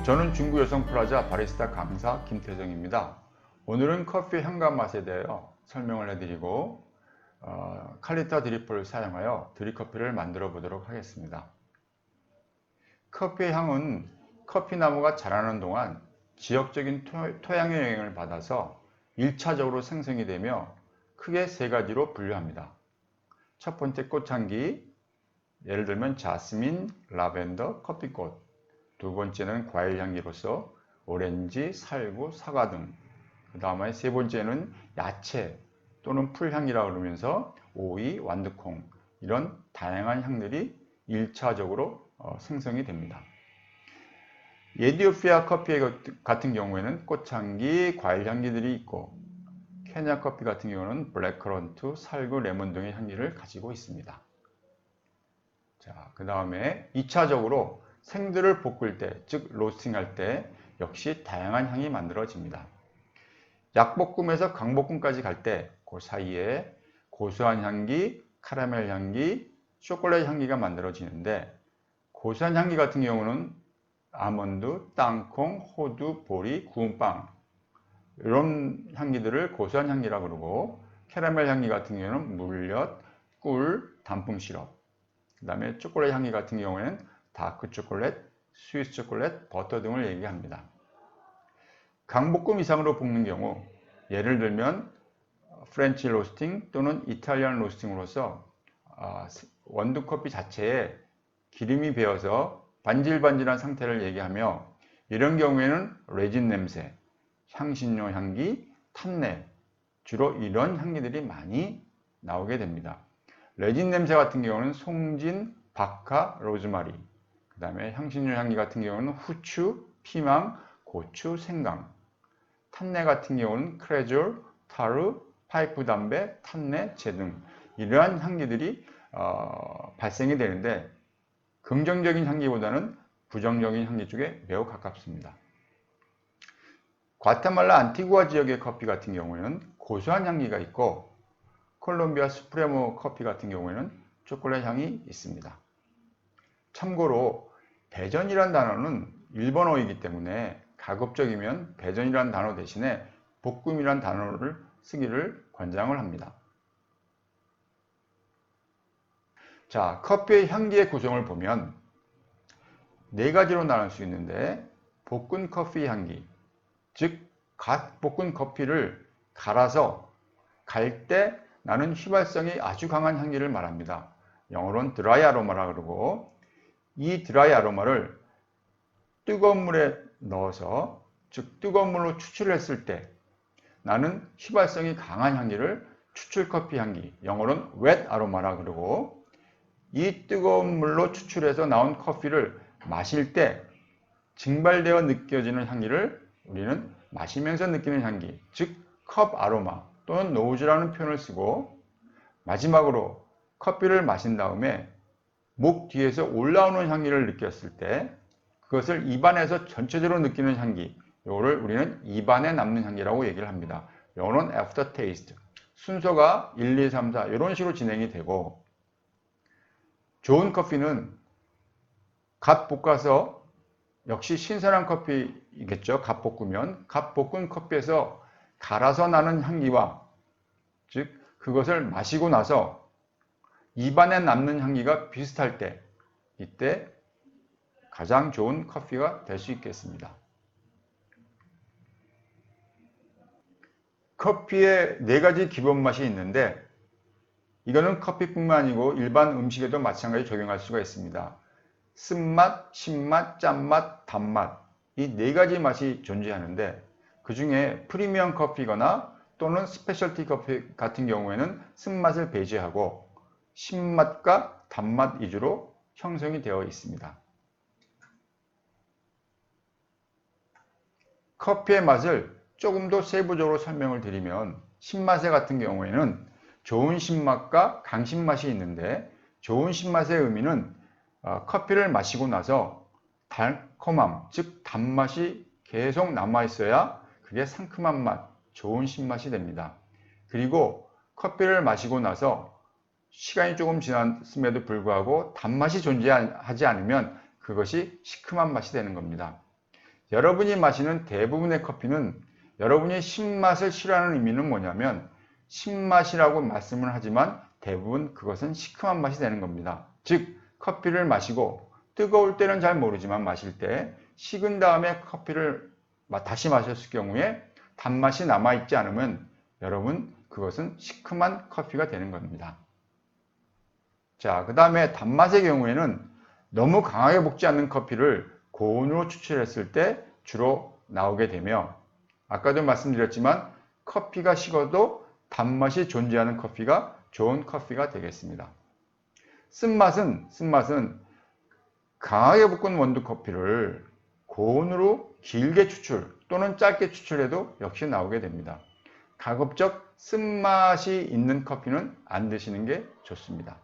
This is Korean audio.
저는 중구 여성플라자 바리스타 강사 김태정입니다. 오늘은 커피 향과 맛에 대하여 설명을 해드리고 칼리타 드리퍼를 사용하여 드립커피를 만들어 보도록 하겠습니다. 커피의 향은 커피나무가 자라는 동안 지역적인 토양의 영향을 받아서 1차적으로 생성이 되며 크게 세 가지로 분류합니다. 첫 번째 꽃향기, 예를 들면 자스민, 라벤더, 커피꽃. 두 번째는 과일향기로서 오렌지, 살구, 사과 등. 그 다음에 세 번째는 야채 또는 풀향이라고 그러면서 오이, 완두콩 이런 다양한 향들이 1차적으로 생성이 됩니다. 에티오피아 커피 같은 경우에는 꽃향기, 과일향기들이 있고 케냐 커피 같은 경우는 블랙커런트, 살구, 레몬 등의 향기를 가지고 있습니다. 자, 그 다음에 2차적으로 생들을 볶을 때, 즉 로스팅할 때 역시 다양한 향이 만들어집니다. 약볶음에서 강볶음까지 갈 때 그 사이에 고소한 향기, 카라멜 향기, 초콜릿 향기가 만들어지는데 고소한 향기 같은 경우는 아몬드, 땅콩, 호두, 보리, 구운 빵 이런 향기들을 고소한 향기라고 그러고 캐러멜 향기 같은 경우는 물엿, 꿀, 단풍 시럽 그 다음에 초콜릿 향기 같은 경우에는 다크 초콜릿, 스위스 초콜릿, 버터 등을 얘기합니다. 강볶음 이상으로 볶는 경우 예를 들면 프렌치 로스팅 또는 이탈리안 로스팅으로서 원두커피 자체에 기름이 배어서 반질반질한 상태를 얘기하며 이런 경우에는 레진 냄새, 향신료 향기, 탄내 주로 이런 향기들이 많이 나오게 됩니다. 레진 냄새 같은 경우는 송진, 박하, 로즈마리 그 다음에 향신료 향기 같은 경우는 후추, 피망, 고추, 생강 탄내 같은 경우는 크레졸, 타르, 파이프 담배, 탄내, 재 등 이러한 향기들이 발생이 되는데 긍정적인 향기보다는 부정적인 향기 쪽에 매우 가깝습니다. 과테말라 안티구아 지역의 커피 같은 경우에는 고소한 향기가 있고 콜롬비아 수프레모 커피 같은 경우에는 초콜릿 향이 있습니다. 참고로 배전이란 단어는 일본어이기 때문에 가급적이면 배전이란 단어 대신에 볶음이란 단어를 쓰기를 권장을 합니다. 자, 커피의 향기의 구성을 보면 네 가지로 나눌 수 있는데 볶은 커피 향기, 즉 갓 볶은 커피를 갈아서 갈 때 나는 휘발성이 아주 강한 향기를 말합니다. 영어로는 드라이 아로마라고 그러고 이 드라이 아로마를 뜨거운 물에 넣어서 즉 뜨거운 물로 추출을 했을 때 나는 휘발성이 강한 향기를 추출 커피 향기, 영어로는 웻 아로마라 그러고 이 뜨거운 물로 추출해서 나온 커피를 마실 때 증발되어 느껴지는 향기를 우리는 마시면서 느끼는 향기, 즉 컵 아로마 또는 노즈라는 표현을 쓰고 마지막으로 커피를 마신 다음에 목 뒤에서 올라오는 향기를 느꼈을 때 그것을 입안에서 전체적으로 느끼는 향기, 이거를 우리는 입안에 남는 향기라고 얘기를 합니다. 영어로는 aftertaste. 순서가 1, 2, 3, 4 이런 식으로 진행이 되고 좋은 커피는 갓 볶아서 역시 신선한 커피이겠죠. 갓 볶으면 갓 볶은 커피에서 갈아서 나는 향기와 즉 그것을 마시고 나서 입안에 남는 향기가 비슷할 때 이때 가장 좋은 커피가 될 수 있겠습니다. 커피에 네 가지 기본 맛이 있는데 이거는 커피뿐만 아니고 일반 음식에도 마찬가지 적용할 수가 있습니다. 쓴맛, 신맛, 짠맛, 단맛 이 네 가지 맛이 존재하는데 그 중에 프리미엄 커피거나 또는 스페셜티 커피 같은 경우에는 쓴맛을 배제하고 신맛과 단맛 위주로 형성이 되어 있습니다. 커피의 맛을 조금 더 세부적으로 설명을 드리면 신맛의 같은 경우에는 좋은 신맛과 강신맛이 있는데 좋은 신맛의 의미는 커피를 마시고 나서 달콤함, 즉 단맛이 계속 남아있어야 그게 상큼한 맛, 좋은 신맛이 됩니다. 그리고 커피를 마시고 나서 시간이 조금 지났음에도 불구하고 단맛이 존재하지 않으면 그것이 시큼한 맛이 되는 겁니다. 여러분이 마시는 대부분의 커피는 여러분이 신맛을 싫어하는 의미는 뭐냐면 신맛이라고 말씀을 하지만 대부분 그것은 시큼한 맛이 되는 겁니다. 즉 커피를 마시고 뜨거울 때는 잘 모르지만 마실 때 식은 다음에 커피를 다시 마셨을 경우에 단맛이 남아있지 않으면 여러분 그것은 시큼한 커피가 되는 겁니다. 자, 그 다음에 단맛의 경우에는 너무 강하게 볶지 않는 커피를 고온으로 추출했을 때 주로 나오게 되며 아까도 말씀드렸지만 커피가 식어도 단맛이 존재하는 커피가 좋은 커피가 되겠습니다. 쓴맛은 강하게 볶은 원두 커피를 고온으로 길게 추출 또는 짧게 추출해도 역시 나오게 됩니다. 가급적 쓴맛이 있는 커피는 안 드시는 게 좋습니다.